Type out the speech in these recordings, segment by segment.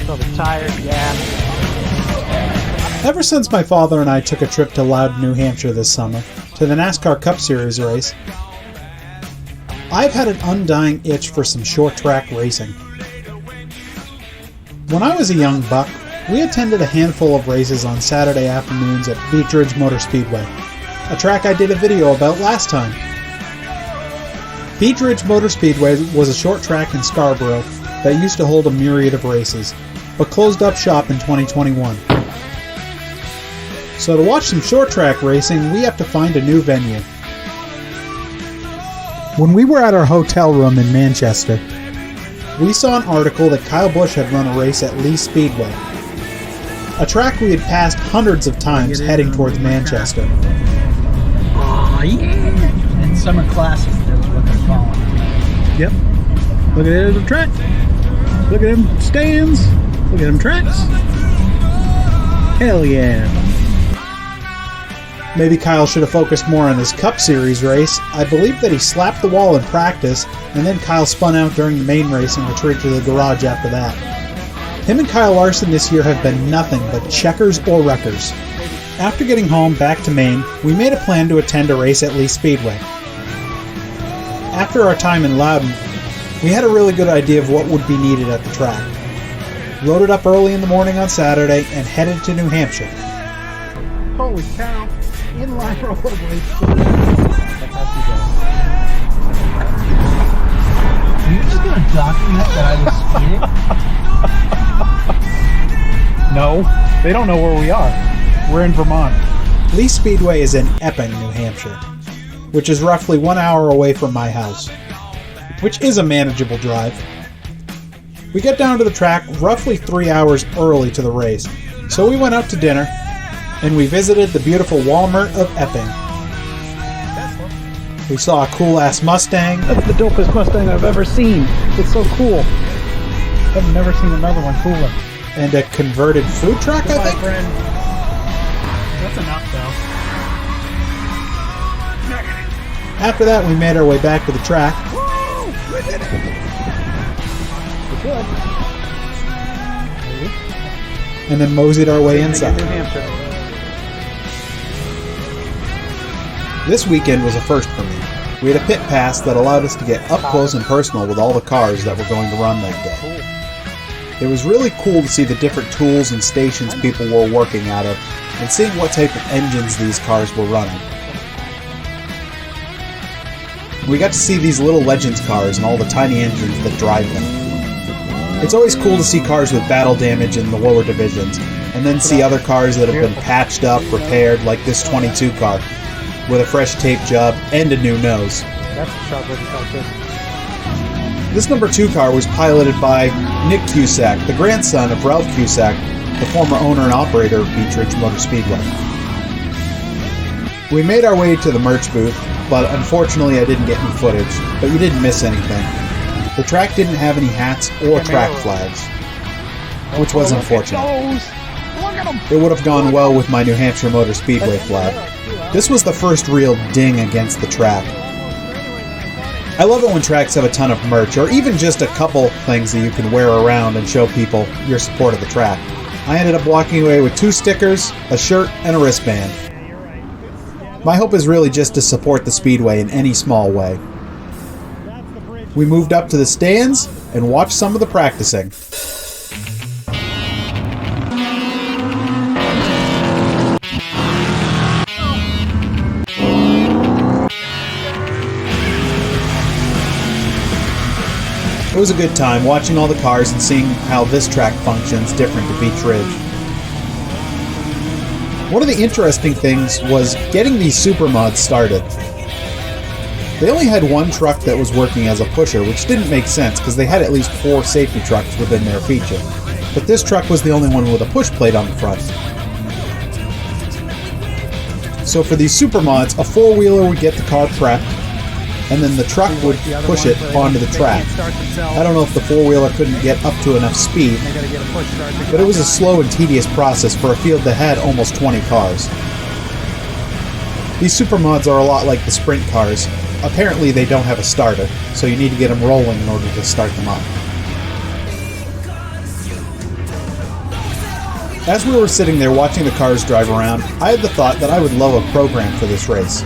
Probably tired, yeah. Ever since my father and I took a trip to Loudon, New Hampshire this summer, to the NASCAR Cup Series race, I've had an undying itch for some short track racing. When I was a young buck, we attended a handful of races on Saturday afternoons at USA Motor Speedway, a track I did a video about last time. USA Motor Speedway was a short track in Scarborough that used to hold a myriad of races, but closed up shop in 2021. So to watch some short track racing, we have to find a new venue. When we were at our hotel room in Manchester, we saw an article that Kyle Busch had run a race at LEE Speedway, a track we had passed hundreds of times heading towards Manchester. Aw, yeah! And Summer Classic, that's what they're calling it. Yep. Look at the track. Look at them stands. Look at them tracks. Hell yeah. Maybe Kyle should have focused more on his Cup Series race. I believe that he slapped the wall in practice, and then Kyle spun out during the main race and retreated to the garage after that. Him and Kyle Larson this year have been nothing but checkers or wreckers. After getting home back to Maine, we made a plan to attend a race at LEE Speedway. After our time in Loudon, we had a really good idea of what would be needed at the track. Loaded up early in the morning on Saturday and headed to New Hampshire. Holy cow! Inline rollerblades. That's how she goes. Are you just gonna document that I was speeding? No, they don't know where we are. We're in Vermont. LEE Speedway is in Epping, New Hampshire, which is roughly 1 hour away from my house, which is a manageable drive. We get down to the track roughly 3 hours early to the race, so we went out to dinner and we visited the beautiful Walmart of Epping. We saw a cool-ass Mustang. That's the dopest Mustang I've ever seen. It's so cool. I've never seen another one cooler. And a converted food truck, I think? Friend. That's enough, though. After that, we made our way back to the track. Woo! We did it! We good. And then moseyed our way inside. New Hampshire. This weekend was a first for me. We had a pit pass that allowed us to get up close and personal with all the cars that were going to run that day. It was really cool to see the different tools and stations people were working out of, and seeing what type of engines these cars were running. We got to see these little Legends cars and all the tiny engines that drive them. It's always cool to see cars with battle damage in the lower divisions, and then see other cars that have been patched up, repaired, like this 22 car, with a fresh tape job and a new nose. That's a sharp looking car too. This number 2 car was piloted by Nick Cusack, the grandson of Ralph Cusack, the former owner and operator of USA Motor Speedway. We made our way to the merch booth, but unfortunately I didn't get any footage, but you didn't miss anything. The track didn't have any hats or track flags, which was unfortunate. It would have gone well with my New Hampshire Motor Speedway flag. This was the first real ding against the track. I love it when tracks have a ton of merch, or even just a couple things that you can wear around and show people your support of the track. I ended up walking away with 2 stickers, a shirt, and a wristband. My hope is really just to support the Speedway in any small way. We moved up to the stands and watched some of the practicing. It was a good time watching all the cars and seeing how this track functions different to Beach Ridge. One of the interesting things was getting these super mods started. They only had one truck that was working as a pusher, which didn't make sense because they had at least 4 safety trucks within their feature. But this truck was the only one with a push plate on the front. So for these super mods, a 4-wheeler would get the car prepped, and then the truck would push it onto the track. I don't know if the 4-wheeler couldn't get up to enough speed, but it was a slow and tedious process for a field that had almost 20 cars. These super mods are a lot like the sprint cars. Apparently they don't have a starter, so you need to get them rolling in order to start them up. As we were sitting there watching the cars drive around, I had the thought that I would love a program for this race.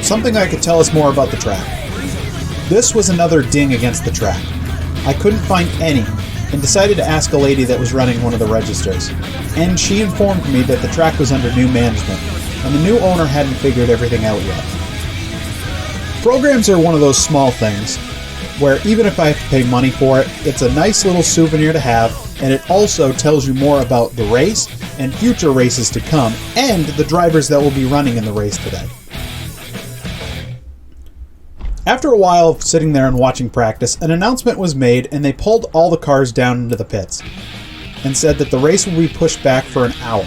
Something that could tell us more about the track. This was another ding against the track. I couldn't find any, and decided to ask a lady that was running one of the registers. And she informed me that the track was under new management, and the new owner hadn't figured everything out yet. Programs are one of those small things, where even if I have to pay money for it, it's a nice little souvenir to have, and it also tells you more about the race and future races to come, and the drivers that will be running in the race today. After a while of sitting there and watching practice, an announcement was made and they pulled all the cars down into the pits and said that the race will be pushed back for an hour.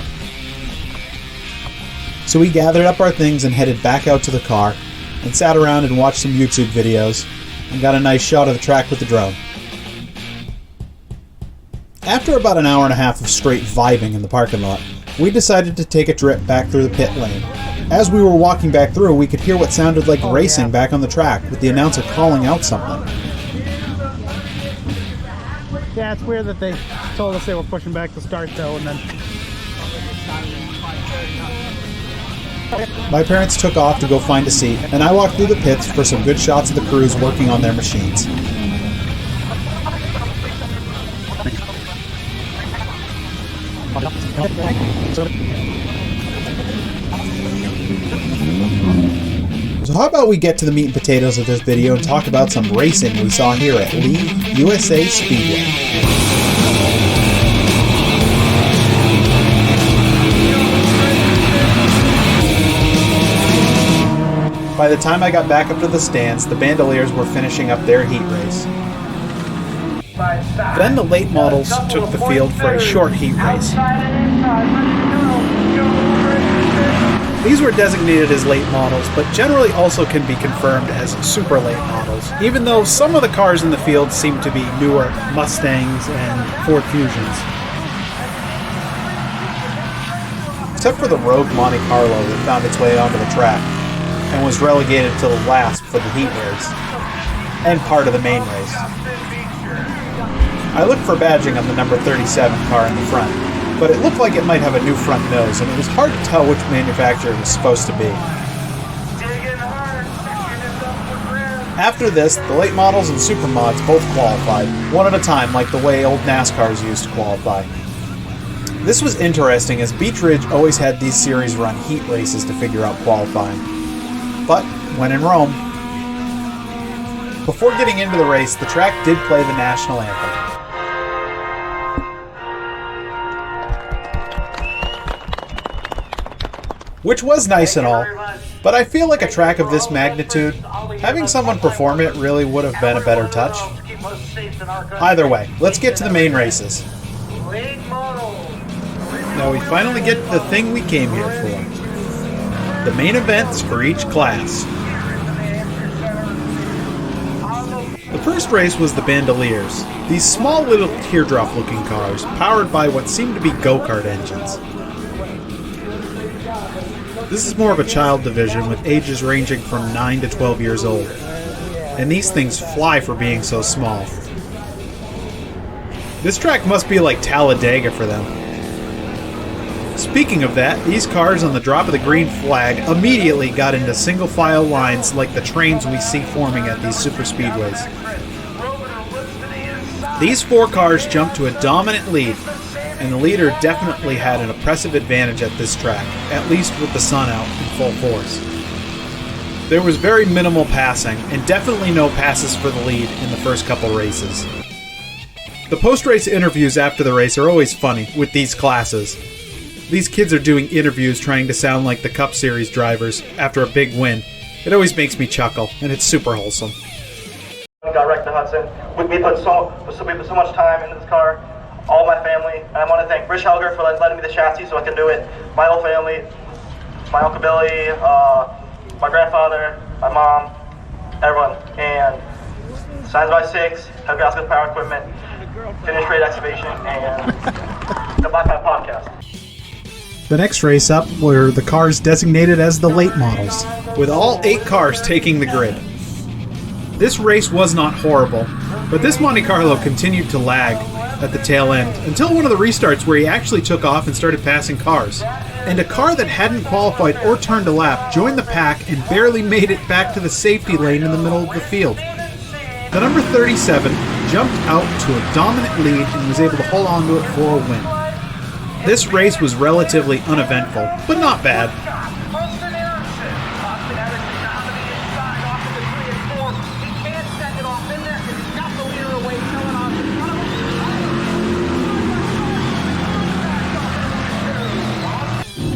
So we gathered up our things and headed back out to the car and sat around and watched some YouTube videos and got a nice shot of the track with the drone. After about an hour and a half of straight vibing in the parking lot, we decided to take a trip back through the pit lane. As we were walking back through, we could hear what sounded like racing back on the track, with the announcer calling out something. Yeah, it's weird that they told us they were pushing back the start though, and then... My parents took off to go find a seat, and I walked through the pits for some good shots of the crews working on their machines. So how about we get to the meat and potatoes of this video and talk about some racing we saw here at LEE USA Speedway. By the time I got back up to the stands, the Bandoliers were finishing up their heat race. Then the late models took the field for a short heat race. These were designated as late models, but generally also can be confirmed as super late models, even though some of the cars in the field seem to be newer Mustangs and Ford Fusions. Except for the Rogue Monte Carlo that found its way onto the track and was relegated to the last for the heat race, and part of the main race. I looked for badging on the number 37 car in the front, but it looked like it might have a new front nose, and it was hard to tell which manufacturer it was supposed to be. After this, the late models and supermods both qualified, one at a time like the way old NASCARs used to qualify. This was interesting, as Beach Ridge always had these series run heat races to figure out qualifying. But when in Rome, before getting into the race, the track did play the national anthem. Which was nice and all, but I feel like a track of this magnitude, having someone perform it really would have been a better touch. Either way, let's get to the main races. Now we finally get to the thing we came here for. The main events for each class. The first race was the Bandoliers, these small little teardrop looking cars powered by what seemed to be go-kart engines. This is more of a child division with ages ranging from 9 to 12 years old. And these things fly for being so small. This track must be like Talladega for them. Speaking of that, these cars on the drop of the green flag immediately got into single file lines like the trains we see forming at these super speedways. These four cars jumped to a dominant lead, and the leader definitely had an impressive advantage at this track, at least with the sun out in full force. There was very minimal passing, and definitely no passes for the lead in the first couple races. The post-race interviews after the race are always funny with these classes. These kids are doing interviews trying to sound like the Cup Series drivers after a big win. It always makes me chuckle, and it's super wholesome. Got wrecked in Hudson. We put so much time into this car. All my family, and I want to thank Rich Helger for letting me the chassis so I can do it. My whole family, my Uncle Billy, my grandfather, my mom, everyone. And Signs by 6, Heavy Oscar Power Equipment, Finish Rate Excavation, and the Black Hat Podcast. The next race up were the cars designated as the late models, with all 8 cars taking the grid. This race was not horrible, but this Monte Carlo continued to lag, at the tail end, until one of the restarts where he actually took off and started passing cars. And a car that hadn't qualified or turned a lap joined the pack and barely made it back to the safety lane in the middle of the field. The number 37 jumped out to a dominant lead and was able to hold on to it for a win. This race was relatively uneventful, but not bad.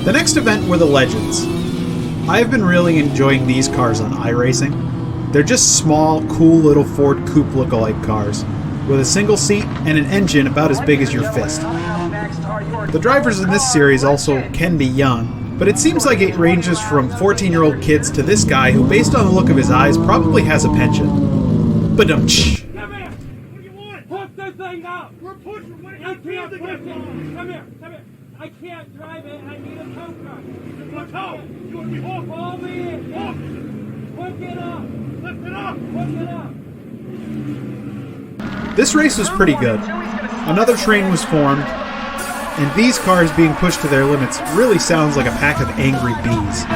The next event were the Legends. I've been really enjoying these cars on iRacing. They're just small, cool little Ford Coupe lookalike cars, with a single seat and an engine about as big as your fist. The drivers in this series also can be young, but it seems like it ranges from 14-year-old kids to this guy who, based on the look of his eyes, probably has a pension. Ba-dum-tsh. Come here! What do you want? Hook the thing up! We're pushing! What I can't push it! Come here! Come here! I can't drive it! I need a tow truck! What tow? You want to be hooked? Follow me in! Hook it up! Lift it up! Hook it up! This race was pretty good. Another train was formed, and these cars being pushed to their limits really sounds like a pack of angry bees.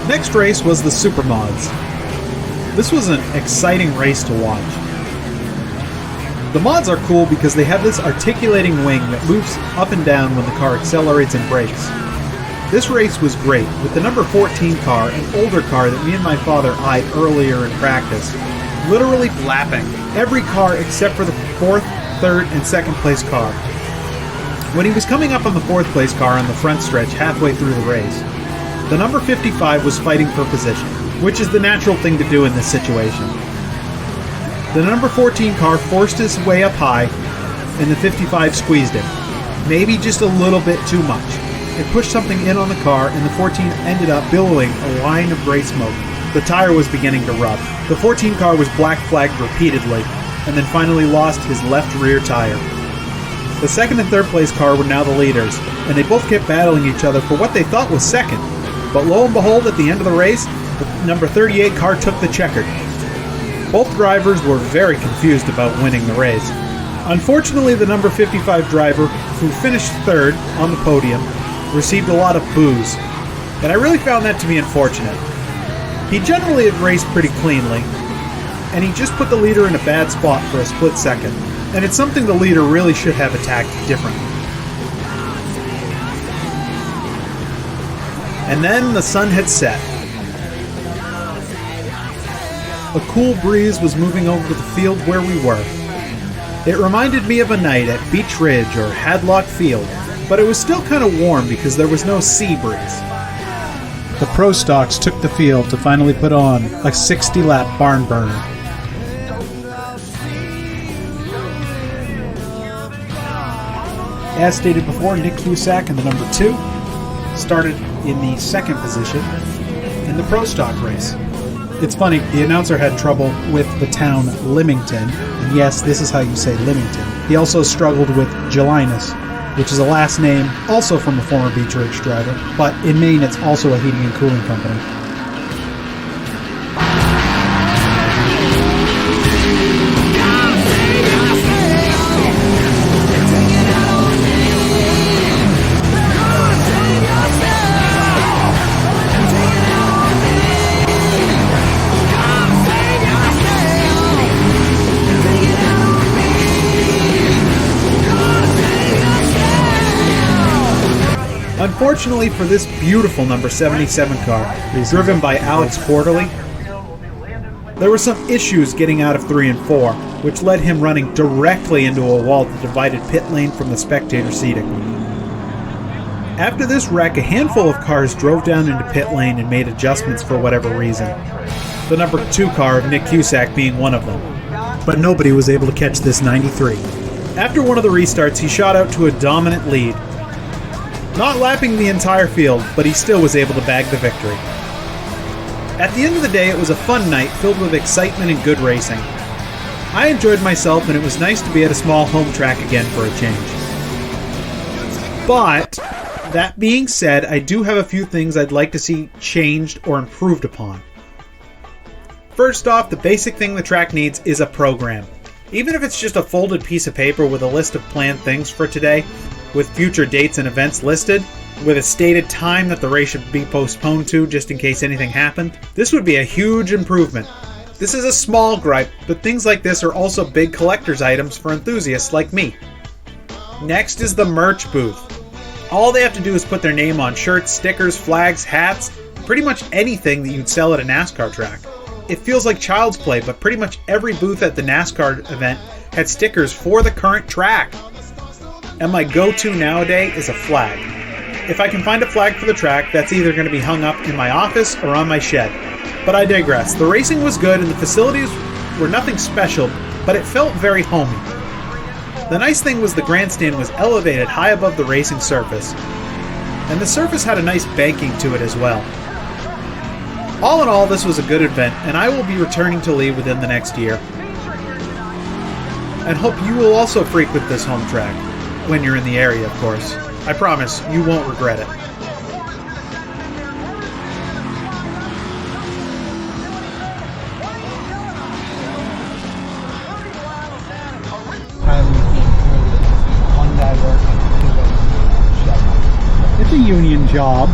Next race was the Supermods. This was an exciting race to watch. The mods are cool because they have this articulating wing that moves up and down when the car accelerates and brakes. This race was great, with the number 14 car, an older car that me and my father eyed earlier in practice, literally lapping every car except for the 4th, 3rd, and 2nd place car. When he was coming up on the 4th place car on the front stretch halfway through the race, the number 55 was fighting for position, which is the natural thing to do in this situation. The number 14 car forced his way up high, and the 55 squeezed him. Maybe just a little bit too much. It pushed something in on the car, and the 14 ended up billowing a line of gray smoke. The tire was beginning to rub. The 14 car was black flagged repeatedly, and then finally lost his left rear tire. The 2nd and 3rd place car were now the leaders, and they both kept battling each other for what they thought was 2nd. But lo and behold, at the end of the race, the number 38 car took the checkered. Both drivers were very confused about winning the race. Unfortunately, the number 55 driver, who finished 3rd on the podium, received a lot of boos, and I really found that to be unfortunate. He generally had raced pretty cleanly, and he just put the leader in a bad spot for a split second, and it's something the leader really should have attacked differently. And then the sun had set. A cool breeze was moving over the field where we were. It reminded me of a night at Beach Ridge or Hadlock Field, but it was still kind of warm because there was no sea breeze. The pro stocks took the field to finally put on a 60-lap barn burner. As stated before, Nick Cusack in the number 2 started in the 2nd position in the pro stock race. It's funny, the announcer had trouble with the town Lymington, and yes, this is how you say Lymington. He also struggled with Gelinas, which is a last name also from a former Beach Ridge driver, but in Maine it's also a heating and cooling company. Unfortunately for this beautiful number 77 car, driven by Alex Quarterly, there were some issues getting out of 3 and 4, which led him running directly into a wall that divided pit lane from the spectator seating. After this wreck, a handful of cars drove down into pit lane and made adjustments for whatever reason, the number 2 car of Nick Cusack being one of them. But nobody was able to catch this 93. After one of the restarts, he shot out to a dominant lead, not lapping the entire field, but he still was able to bag the victory. At the end of the day, it was a fun night filled with excitement and good racing. I enjoyed myself, and it was nice to be at a small home track again for a change. But that being said, I do have a few things I'd like to see changed or improved upon. First off, the basic thing the track needs is a program. Even if it's just a folded piece of paper with a list of planned things for today, with future dates and events listed, with a stated time that the race should be postponed to just in case anything happened, this would be a huge improvement. This is a small gripe, but things like this are also big collector's items for enthusiasts like me. Next is the merch booth. All they have to do is put their name on shirts, stickers, flags, hats, pretty much anything that you'd sell at a NASCAR track. It feels like child's play, but pretty much every booth at the NASCAR event had stickers for the current track. And my go-to nowadays is a flag. If I can find a flag for the track, that's either going to be hung up in my office or on my shed. But I digress. The racing was good and the facilities were nothing special, but it felt very homey. The nice thing was the grandstand was elevated high above the racing surface, and the surface had a nice banking to it as well. All in all, this was a good event, and I will be returning to Lee within the next year. And hope you will also frequent this home track, when you're in the area, of course. I promise, you won't regret it. One guy working, two guys shut. It's a union job.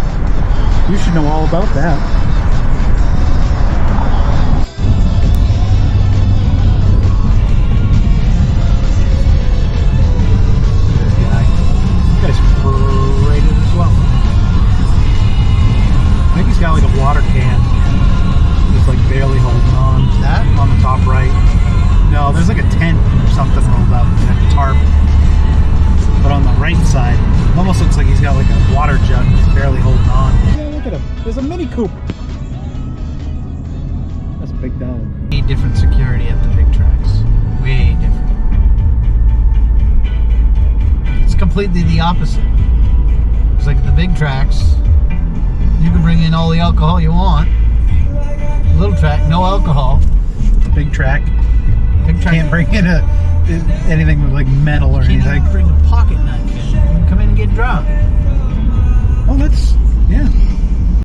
You should know all about that. This guy's rated as well. I think he's got like a water can. Just like barely holding on. That on the top right. No, there's like a tent or something rolled up, like a tarp. But on the right side, it almost looks like he's got like a water jug just barely holding on. Yeah, look at him. There's a Mini Cooper. That's a big dog. Way different security at the big tracks. Way different. It's completely the opposite. It's like the big tracks, you can bring in all the alcohol you want. Little track, no alcohol. Big track can't bring in anything with like metal or anything. Can't bring a pocket knife in. You can come in and get drunk. Oh, that's, yeah.